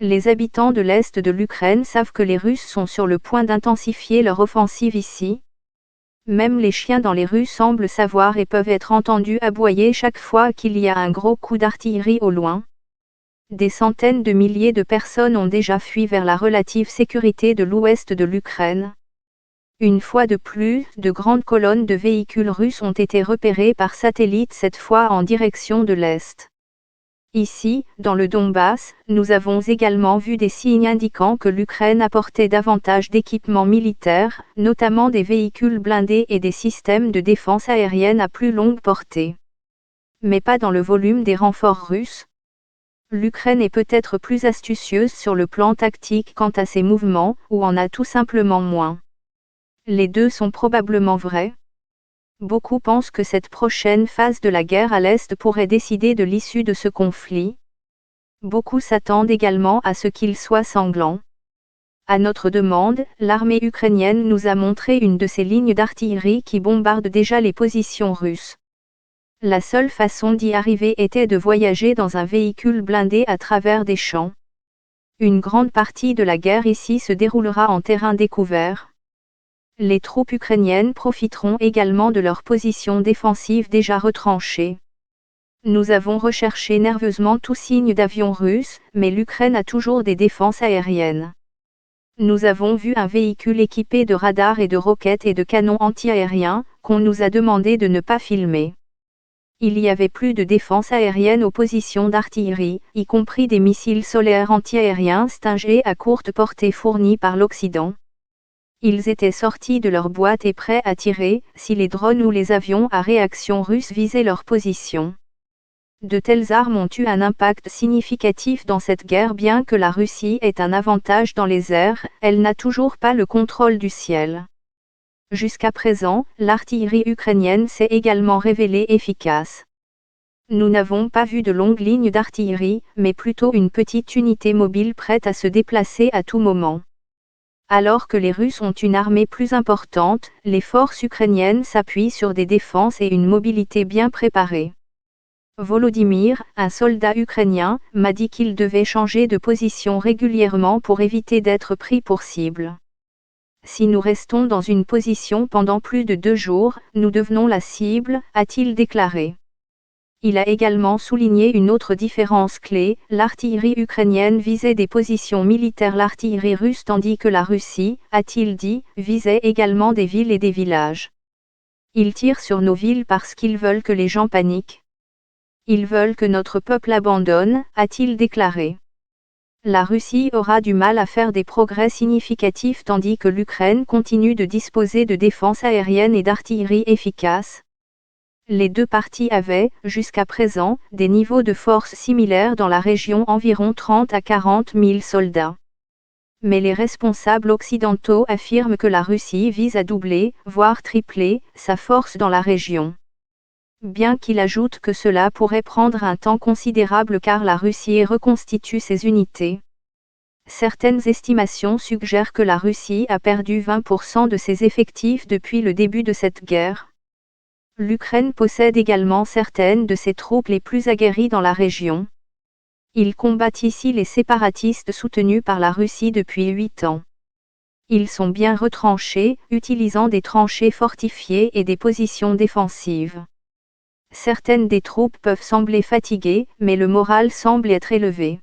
Les habitants de l'Est de l'Ukraine savent que les Russes sont sur le point d'intensifier leur offensive ici. Même les chiens dans les rues semblent savoir et peuvent être entendus aboyer chaque fois qu'il y a un gros coup d'artillerie au loin. Des centaines de milliers de personnes ont déjà fui vers la relative sécurité de l'ouest de l'Ukraine. Une fois de plus, de grandes colonnes de véhicules russes ont été repérées par satellite, cette fois en direction de l'Est. Ici, dans le Donbass, nous avons également vu des signes indiquant que l'Ukraine apportait davantage d'équipements militaires, notamment des véhicules blindés et des systèmes de défense aérienne à plus longue portée. Mais pas dans le volume des renforts russes. L'Ukraine est peut-être plus astucieuse sur le plan tactique quant à ses mouvements, ou en a tout simplement moins. Les deux sont probablement vrais. Beaucoup pensent que cette prochaine phase de la guerre à l'Est pourrait décider de l'issue de ce conflit. Beaucoup s'attendent également à ce qu'il soit sanglant. À notre demande, l'armée ukrainienne nous a montré une de ces lignes d'artillerie qui bombarde déjà les positions russes. La seule façon d'y arriver était de voyager dans un véhicule blindé à travers des champs. Une grande partie de la guerre ici se déroulera en terrain découvert. Les troupes ukrainiennes profiteront également de leur position défensive déjà retranchée. Nous avons recherché nerveusement tout signe d'avions russes, mais l'Ukraine a toujours des défenses aériennes. Nous avons vu un véhicule équipé de radars et de roquettes et de canons anti-aériens, qu'on nous a demandé de ne pas filmer. Il y avait plus de défenses aériennes aux positions d'artillerie, y compris des missiles solaires anti-aériens Stinger à courte portée fournis par l'Occident. Ils étaient sortis de leur boîte et prêts à tirer, si les drones ou les avions à réaction russes visaient leur position. De telles armes ont eu un impact significatif dans cette guerre. Bien que la Russie ait un avantage dans les airs, elle n'a toujours pas le contrôle du ciel. Jusqu'à présent, l'artillerie ukrainienne s'est également révélée efficace. Nous n'avons pas vu de longues lignes d'artillerie, mais plutôt une petite unité mobile prête à se déplacer à tout moment. Alors que les Russes ont une armée plus importante, les forces ukrainiennes s'appuient sur des défenses et une mobilité bien préparée. Volodymyr, un soldat ukrainien, m'a dit qu'il devait changer de position régulièrement pour éviter d'être pris pour cible. Si nous restons dans une position pendant plus de 2 jours, nous devenons la cible, a-t-il déclaré. Il a également souligné une autre différence clé, l'artillerie ukrainienne visait des positions militaires, l'artillerie russe tandis que la Russie, a-t-il dit, visait également des villes et des villages. Ils tirent sur nos villes parce qu'ils veulent que les gens paniquent. Ils veulent que notre peuple abandonne, a-t-il déclaré. La Russie aura du mal à faire des progrès significatifs tandis que l'Ukraine continue de disposer de défenses aériennes et d'artillerie efficaces. Les deux parties avaient, jusqu'à présent, des niveaux de force similaires dans la région, environ 30 à 40 000 soldats. Mais les responsables occidentaux affirment que la Russie vise à doubler, voire tripler, sa force dans la région. Bien qu'il ajoute que cela pourrait prendre un temps considérable car la Russie reconstitue ses unités. Certaines estimations suggèrent que la Russie a perdu 20% de ses effectifs depuis le début de cette guerre. L'Ukraine possède également certaines de ses troupes les plus aguerries dans la région. Ils combattent ici les séparatistes soutenus par la Russie depuis 8 ans. Ils sont bien retranchés, utilisant des tranchées fortifiées et des positions défensives. Certaines des troupes peuvent sembler fatiguées, mais le moral semble être élevé.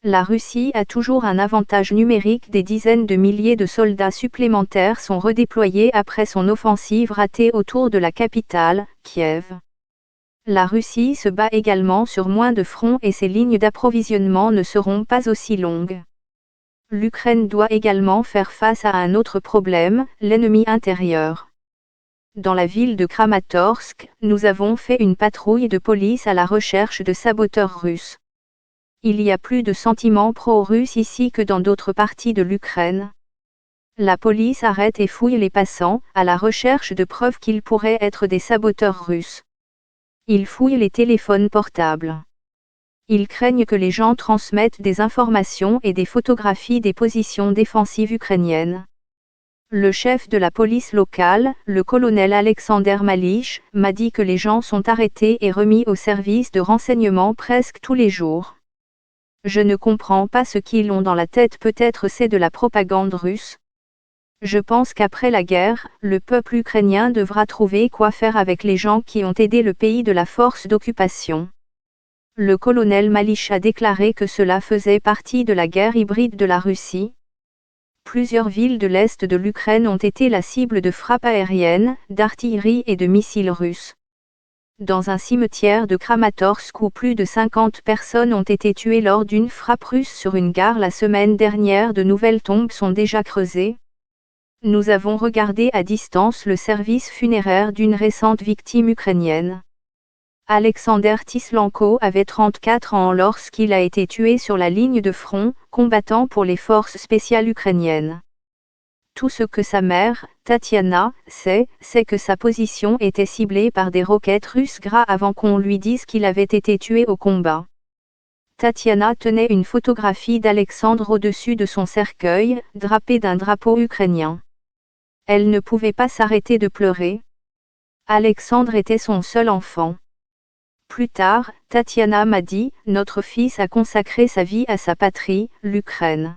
La Russie a toujours un avantage numérique, des dizaines de milliers de soldats supplémentaires sont redéployés après son offensive ratée autour de la capitale, Kiev. La Russie se bat également sur moins de fronts et ses lignes d'approvisionnement ne seront pas aussi longues. L'Ukraine doit également faire face à un autre problème, l'ennemi intérieur. Dans la ville de Kramatorsk, nous avons fait une patrouille de police à la recherche de saboteurs russes. Il y a plus de sentiments pro-russes ici que dans d'autres parties de l'Ukraine. La police arrête et fouille les passants, à la recherche de preuves qu'ils pourraient être des saboteurs russes. Ils fouillent les téléphones portables. Ils craignent que les gens transmettent des informations et des photographies des positions défensives ukrainiennes. Le chef de la police locale, le colonel Alexander Malich, m'a dit que les gens sont arrêtés et remis au service de renseignement presque tous les jours. Je ne comprends pas ce qu'ils ont dans la tête, peut-être c'est de la propagande russe. Je pense qu'après la guerre, le peuple ukrainien devra trouver quoi faire avec les gens qui ont aidé le pays de la force d'occupation. Le colonel Malish a déclaré que cela faisait partie de la guerre hybride de la Russie. Plusieurs villes de l'est de l'Ukraine ont été la cible de frappes aériennes, d'artillerie et de missiles russes. Dans un cimetière de Kramatorsk où plus de 50 personnes ont été tuées lors d'une frappe russe sur une gare la semaine dernière, de nouvelles tombes sont déjà creusées. Nous avons regardé à distance le service funéraire d'une récente victime ukrainienne. Alexander Tislenko avait 34 ans lorsqu'il a été tué sur la ligne de front, combattant pour les forces spéciales ukrainiennes. Tout ce que sa mère, Tatiana, sait, c'est que sa position était ciblée par des roquettes russes avant qu'on lui dise qu'il avait été tué au combat. Tatiana tenait une photographie d'Alexandre au-dessus de son cercueil, drapé d'un drapeau ukrainien. Elle ne pouvait pas s'arrêter de pleurer. Alexandre était son seul enfant. Plus tard, Tatiana m'a dit, notre fils a consacré sa vie à sa patrie, l'Ukraine.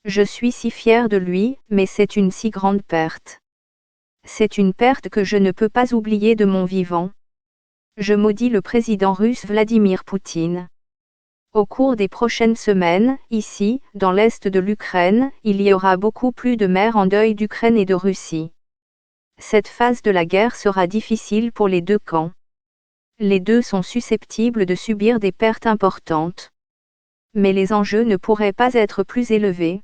Je suis si fière de lui, mais c'est une si grande perte. C'est une perte que je ne peux pas oublier de mon vivant. Je maudis le président russe Vladimir Poutine. Au cours des prochaines semaines, ici, dans l'est de l'Ukraine, il y aura beaucoup plus de mères en deuil d'Ukraine et de Russie. Cette phase de la guerre sera difficile pour les deux camps. Les deux sont susceptibles de subir des pertes importantes. Mais les enjeux ne pourraient pas être plus élevés.